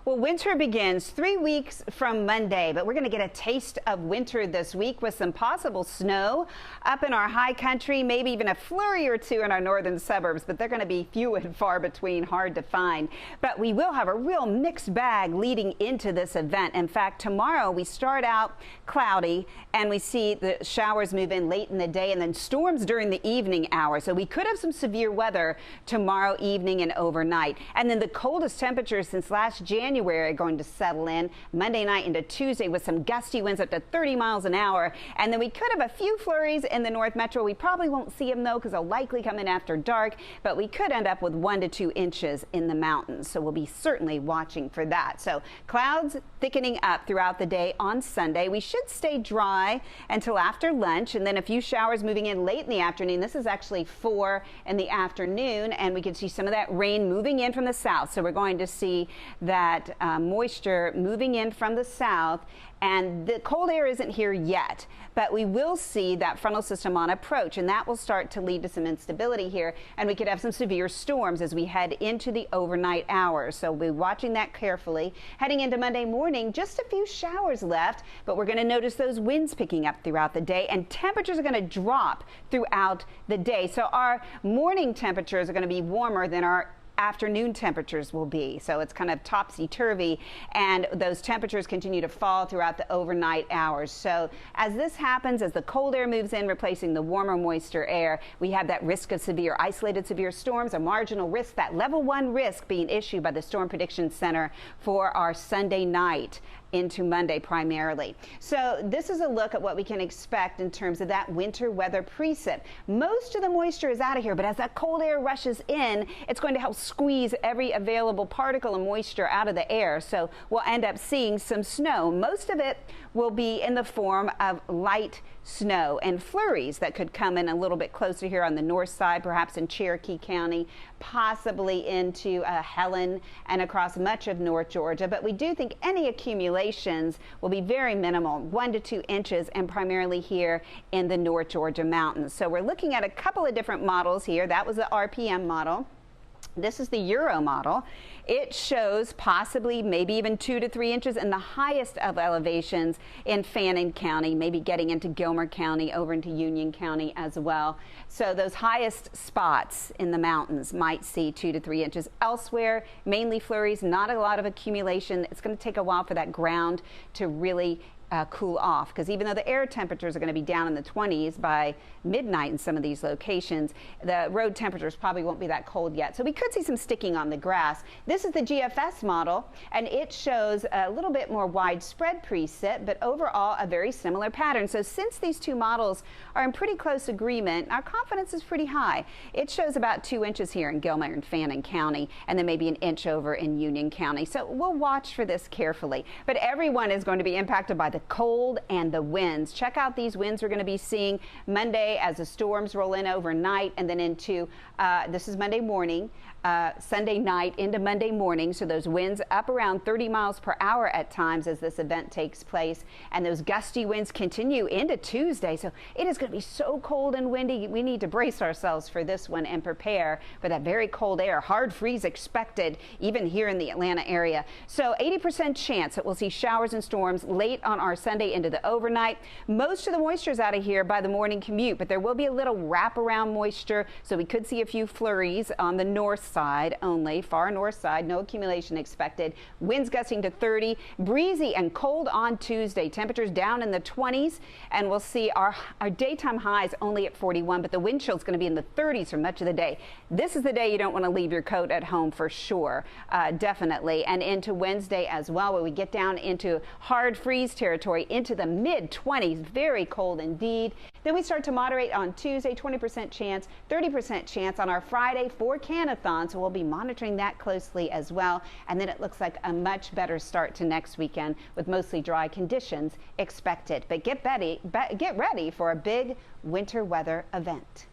Well, winter begins 3 weeks from Monday, but we're going to get a taste of winter this week with some possible snow up in our high country, maybe even a flurry or two in our northern suburbs, but they're going to be few and far between, hard to find. But we will have a real mixed bag leading into this event. In fact, tomorrow we start out cloudy and we see the showers move in late in the day and then storms during the evening hours. So we could have some severe weather tomorrow evening and overnight. And then the coldest temperatures since last January are going to settle in Monday night into Tuesday with some gusty winds up to 30 miles an hour. And then we could have a few flurries in the North Metro. We probably won't see them though because they'll likely come in after dark, but we could end up with 1 to 2 inches in the mountains. So we'll be certainly watching for that. So clouds thickening up throughout the day on Sunday. We should stay dry until after lunch and then a few showers moving in late in the afternoon. This is actually 4 in the afternoon and we can see some of that rain moving in from the south. So we're going to see that moisture moving in from the south, and the cold air isn't here yet, but we will see that frontal system on approach, and that will start to lead to some instability here, and we could have some severe storms as we head into the overnight hours. So we'll be watching that carefully. Heading into Monday morning, just a few showers left, but we're going to notice those winds picking up throughout the day, and temperatures are going to drop throughout the day. So our morning temperatures are going to be warmer than our afternoon temperatures will be. So it's kind of topsy-turvy, and those temperatures continue to fall throughout the overnight hours. So as this happens, as the cold air moves in, replacing the warmer, moister air, we have that risk of severe, isolated severe storms, a marginal risk, that level 1 risk being issued by the Storm Prediction Center for our Sunday night into Monday primarily. So this is a look at what we can expect in terms of that winter weather precip. Most of the moisture is out of here, but as that cold air rushes in, it's going to help squeeze every available particle of moisture out of the air. So we'll end up seeing some snow. Most of it will be in the form of light snow and flurries that could come in a little bit closer here on the north side, perhaps in Cherokee County, possibly into Helen and across much of North Georgia. But we do think any accumulations will be very minimal, 1 to 2 inches, and primarily here in the North Georgia mountains. So we're looking at a couple of different models here. That was the RPM model. This is the Euro model. It shows possibly maybe even 2 to 3 inches in the highest of elevations in Fannin County, maybe getting into Gilmer County, over into Union County as well. So those highest spots in the mountains might see 2 to 3 inches. Elsewhere, mainly flurries, not a lot of accumulation. It's going to take a while for that ground to really cool off, because even though the air temperatures are going to be down in the 20s by midnight in some of these locations, the road temperatures probably won't be that cold yet. So we could see some sticking on the grass. This is the GFS model, and it shows a little bit more widespread precip, but overall a very similar pattern. So since these two models are in pretty close agreement, our confidence is pretty high. It shows about 2 inches here in Gilmer and Fannin County, and then maybe an inch over in Union County. So we'll watch for this carefully. But everyone is going to be impacted by the cold and the winds. Check out these winds we're going to be seeing Monday as the storms roll in overnight, and then into this is Monday morning, Sunday night into Monday morning. So those winds up around 30 miles per hour at times as this event takes place, and those gusty winds continue into Tuesday. So it is going to be so cold and windy. We need to brace ourselves for this one and prepare for that very cold air. Hard freeze expected even here in the Atlanta area. So 80% chance that we'll see showers and storms late on our Sunday into the overnight. Most of the moisture is out of here by the morning commute, but there will be a little wraparound moisture, so we could see a few flurries on the north side only, far north side, no accumulation expected. Winds gusting to 30, breezy and cold on Tuesday. Temperatures down in the 20s, and we'll see our daytime highs only at 41, but the wind chill is going to be in the 30s for much of the day. This is the day you don't want to leave your coat at home for sure, definitely. And into Wednesday as well, where we get down into hard freeze territory into the mid-20s, very cold indeed. Then we start to moderate on Tuesday, 20% chance, 30% chance on our Friday for Canathon, so we'll be monitoring that closely as well. And then it looks like a much better start to next weekend with mostly dry conditions expected. But get ready for a big winter weather event.